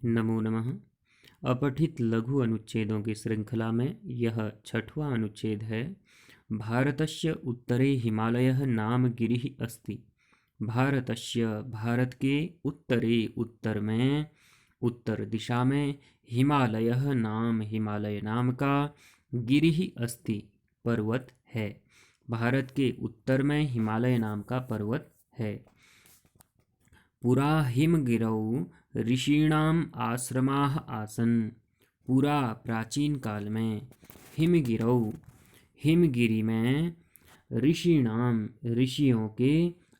नमो नमः। अपठित लघु अनुच्छेदों की श्रृंखला में यह 6वां अनुच्छेद है। भारतस्य उत्तरे हिमालयः नाम गिरिः अस्ति। भारतस्य भारत के उत्तरे उत्तर में उत्तर दिशा में हिमालयः नाम हिमालय नाम का गिरिः अस्ति पर्वत है। भारत के उत्तर में हिमालय नाम का पर्वत है। पुरा हिमगिरौ ऋषीणाम आश्रमाः आसन्। पूरा प्राचीन काल में हिमगिरौ हिमगिरी में ऋषीणाम ऋषियों के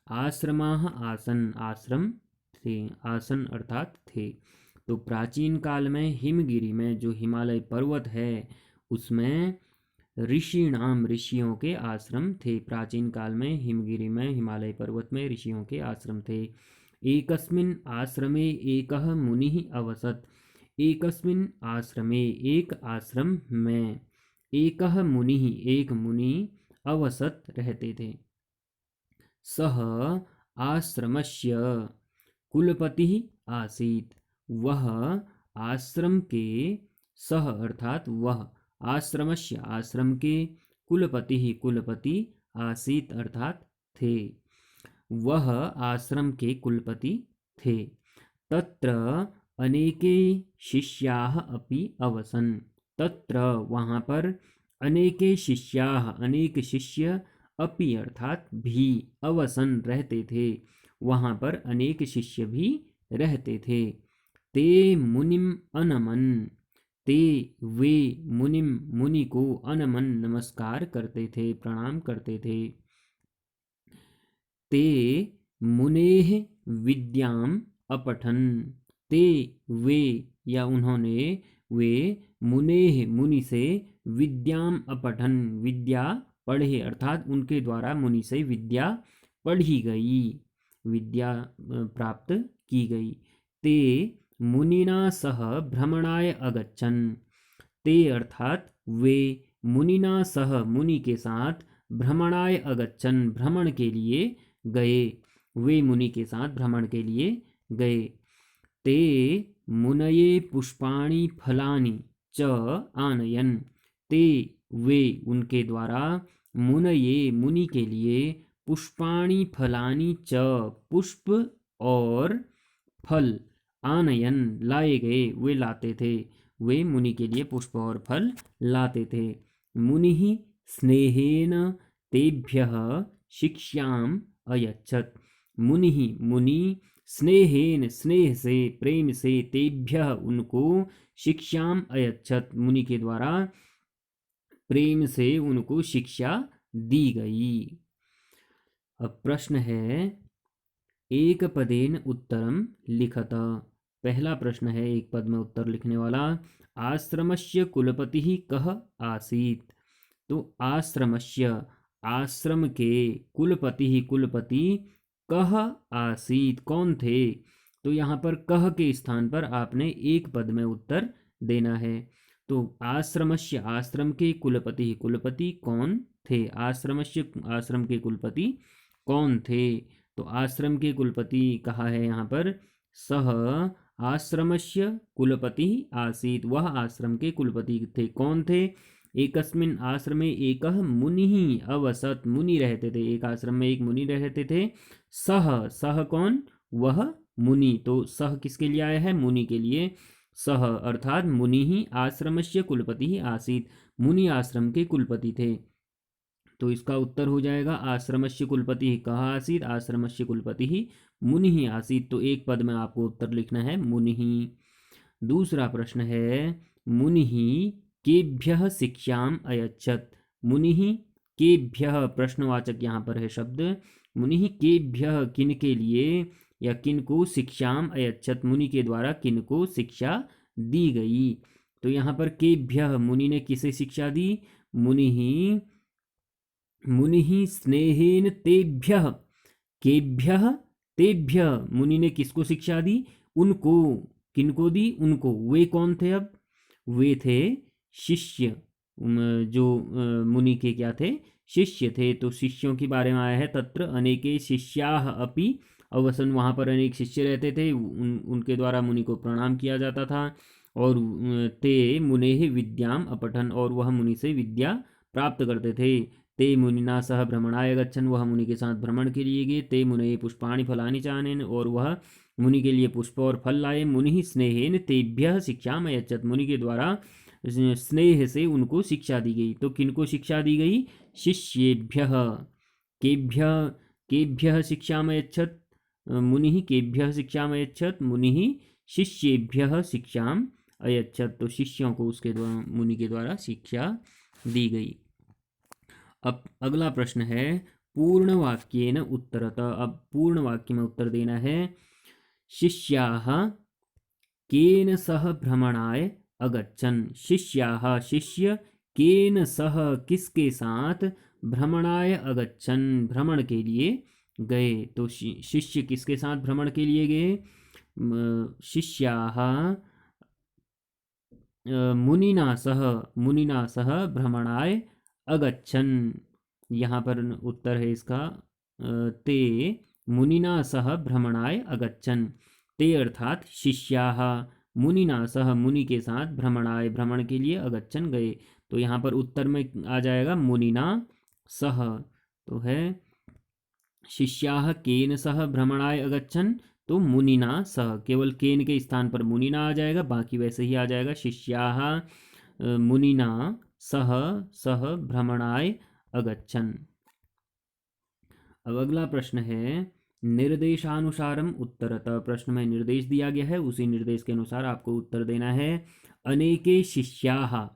आश्रमाः आसन आश्रम थे। आसन अर्थात थे। तो प्राचीन काल में हिमगिरी में जो हिमालय पर्वत है उसमें ऋषीणाम ऋषियों के आश्रम थे। प्राचीन काल में हिमगिरी में हिमालय पर्वत में ऋषियों के आश्रम थे। एकस्मिन् आश्रमे एकः मुनिः अवसत्। एकस्मिन् आश्रमे एक आश्रम में एकः मुनिः एक मुनि अवसत् रहते थे। सः आश्रमस्य कुलपतिः आसीत्। वह आश्रम के सह अर्थात वह आश्रमस्य आश्रम के कुलपति कुलपति आसीत् अर्थात थे। वह आश्रम के कुलपति थे। तत्र अनेके शिष्याः अपि अवसन्। तत्र वहाँ पर अनेके शिष्याः अनेक शिष्य अपि अर्थात भी अवसन् रहते थे। वहाँ पर अनेक शिष्य भी रहते थे। ते मुनिम अनमन। ते वे मुनिम मुनि को अनमन नमस्कार करते थे प्रणाम करते थे। ते मुनेः विद्याम अपठन्। ते वे या उन्होंने वे मुनेः मुनि से विद्याम अपठन् विद्या पढ़े अर्थात उनके द्वारा मुनि से विद्या पढ़ी गई विद्या प्राप्त की गई। ते मुनिना सह भ्रमणाय अगच्छन्। ते अर्थात वे मुनिना सह मुनि के साथ भ्रमणाय अगच्छन् भ्रमण के लिए गए। वे मुनि के साथ भ्रमण के लिए गए। ते मुनये पुष्पाणि फलानि च आनयन्। ते वे उनके द्वारा मुनये मुनि के लिए पुष्पाणि फलानि च पुष्प और फल आनयन लाए गए वे लाते थे। वे मुनि के लिए पुष्प और फल लाते थे। मुनिः स्नेहेन तेभ्यः शिक्षाम अयच्छत्। मुनिः मुनि स्नेहेन स्नेह से प्रेम से तेभ्यः उनको शिक्षाम अयच्छत् मुनि के द्वारा प्रेम से उनको शिक्षा दी गई। अब प्रश्न है एक पदेन उत्तरम लिखत। पहला प्रश्न है एक पद में उत्तर लिखने वाला। आश्रमस्य कुलपतिः कः आसीत्। तो आश्रमस्य आश्रम के कुलपति कुलपति कः आसीत् कौन थे। तो यहाँ पर कह के स्थान पर आपने एक पद में उत्तर देना है। तो आश्रमस्य आश्रम के कुलपति कुलपति कौन थे। आश्रमस्य आश्रम के कुलपति कौन थे। तो आश्रम के कुलपति कहा है यहाँ पर सह आश्रमस्य कुलपति आसीत्। वह आश्रम के कुलपति थे। कौन थे। एकस्मिन् आश्रमे एकः मुनिः अवसत्। मुनि रहते थे। एक आश्रम में एक मुनि रहते थे। सह सह कौन वह मुनि। तो सह किसके लिए आया है मुनि के लिए। सह अर्थात मुनि ही आश्रमस्य कुलपति आसीत्। मुनि आश्रम के कुलपति थे। तो इसका उत्तर हो जाएगा आश्रमस्य कुलपति कहा आसीत्। आश्रमस्य कुलपति मुनि आसीत्। तो एक पद में आपको उत्तर लिखना है मुनि। दूसरा प्रश्न है मुनि केभ्यः शिक्षाम अयच्छत्। मुनि केभ्यः प्रश्नवाचक यहाँ पर है शब्द। मुनि केभ्यः किन के लिए या किन को शिक्षाम अयच्छत् मुनि के द्वारा किन को शिक्षा दी गई। तो यहाँ पर केभ्यः मुनि ने किसे शिक्षा दी। मुनि स्नेहेन तेभ्यः केभ्यः तेभ्यः मुनि ने किसको शिक्षा दी उनको। किनको दी उनको। वे कौन थे। अब वे थे शिष्य। जो मुनि के क्या थे शिष्य थे। तो शिष्यों के बारे में आया है तत्र अनेके शिष्याः अपि अवसन वहाँ पर अनेक शिष्य रहते थे, उनके द्वारा मुनि को प्रणाम किया जाता था। और ते मुनेः विद्याम अपठन, और वह मुनि से विद्या प्राप्त करते थे। ते मुनिना सह भ्रमणाय गच्छन्, वह मुनि के साथ भ्रमण के लिए गए। ते मुनये पुष्पाणि फलानि चानेन, और वह मुनि के लिए पुष्प और फल लाए। मुनि स्नेहेन तेभ्यः शिक्षाम अयच्छत्, मुनि के द्वारा स्नेह से उनको शिक्षा दी गई। तो किनको शिक्षा दी गई? शिष्येभ्यः। केभ्यः केभ्यः शिक्षामयच्छत्? मुनिः केभ्यः शिक्षामयच्छत्? मुनिः शिष्येभ्यः शिक्षाम अयच्छत्। तो शिष्यों को उसके द्वारा, मुनि के द्वारा शिक्षा दी गई। अब अगला प्रश्न है पूर्ण वाक्येन उत्तरतः। अब पूर्ण वाक्य में उत्तर देना है। शिष्याः केन सह भ्रमणाय अगच्छन्? शिष्याः शिष्य, केन सह किसके साथ, भ्रमणाय अगच्छन् भ्रमण के लिए गए। तो शिष्य किसके साथ भ्रमण के लिए गए? शिष्याः मुनिना सह भ्रमणाय अगच्छन्। यहाँ पर उत्तर है इसका ते मुनिना सह भ्रमणाय अगच्छन्। ते अर्थात शिष्याः मुनिना सह, मुनि के साथ, भ्रमणाय भ्रमण के लिए, अगच्छन् गए। तो यहाँ पर उत्तर में आ जाएगा मुनिना सह। तो है शिष्याः केन सह भ्रमणाय अगच्छन्, तो मुनिना सह, केवल केन के स्थान पर मुनिना आ जाएगा, बाकी वैसे ही आ जाएगा। शिष्याः मुनिना सह भ्रमणाय अगच्छन्। अब अगला प्रश्न है निर्देशानुसारम उत्तरतः। प्रश्न में निर्देश दिया गया है, उसी निर्देश के अनुसार आपको उत्तर देना है। अनेके शिष्याः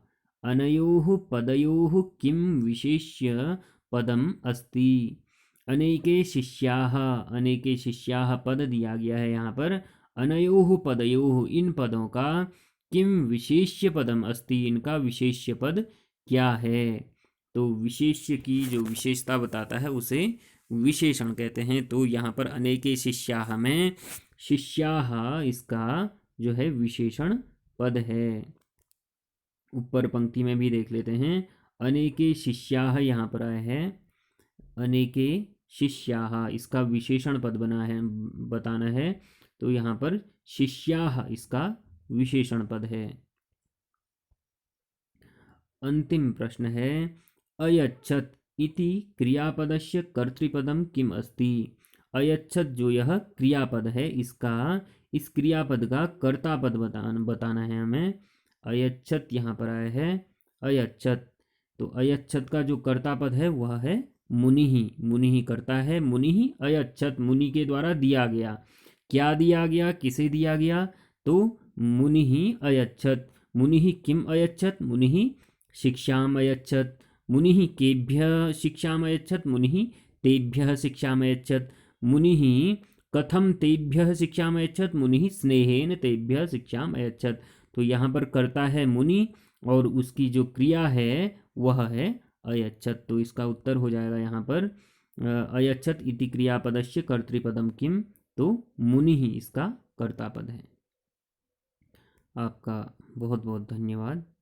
अनयोः पदयोः किं विशेष्य पदम अस्ति? अनेके शिष्याः पद दिया गया है यहाँ पर। अनयोः पदयोः, इन पदों का, किम विशेष्य पदम अस्ति, इनका विशेष्य पद क्या है? तो विशेष्य की जो विशेषता बताता है उसे विशेषण कहते हैं। तो यहाँ पर अनेके शिष्याः में शिष्याः इसका जो है विशेषण पद है। ऊपर पंक्ति में भी देख लेते हैं। अनेके शिष्याः यहाँ पर आया है, अनेके शिष्याः इसका विशेषण पद बना है, बताना है। तो यहाँ पर शिष्याः इसका विशेषण पद है। अंतिम प्रश्न है अयच्छत् इति क्रियापदस्य कर्तृपदम किम अस्ति? अयच्छत् जो यह क्रियापद है, इसका, इस क्रियापद का कर्तापद बताना है हमें। अयच्छत् यहाँ पर आया है अयच्छत्, तो अयच्छत् का जो कर्तापद है वह है मुनि ही करता है। मुनि ही अयच्छत्, मुनि के द्वारा दिया गया। क्या दिया गया, किसे दिया गया? तो मुनि ही अयच्छत्। मुनि ही किम अयच्छत्? मुनि ही शिक्षाम अयच्छत्। मुनि ही केभ्यः शिक्षाम अयच्छत्? मुनि ही तेभ्यः शिक्षाम अयच्छत्। मुनि ही कथम तेभ्यः शिक्षाम अयच्छत्? मुनि ही स्नेहेन तेभ्यः शिक्षाम अयच्छत्। तो यहाँ पर कर्ता है मुनि और उसकी जो क्रिया है वह है अयच्छत्। तो इसका उत्तर हो जाएगा यहाँ पर अयच्छत् इति क्रियापदस्य कर्तृपदम किम, तो मुनि ही इसका कर्तापद है। आपका बहुत बहुत धन्यवाद।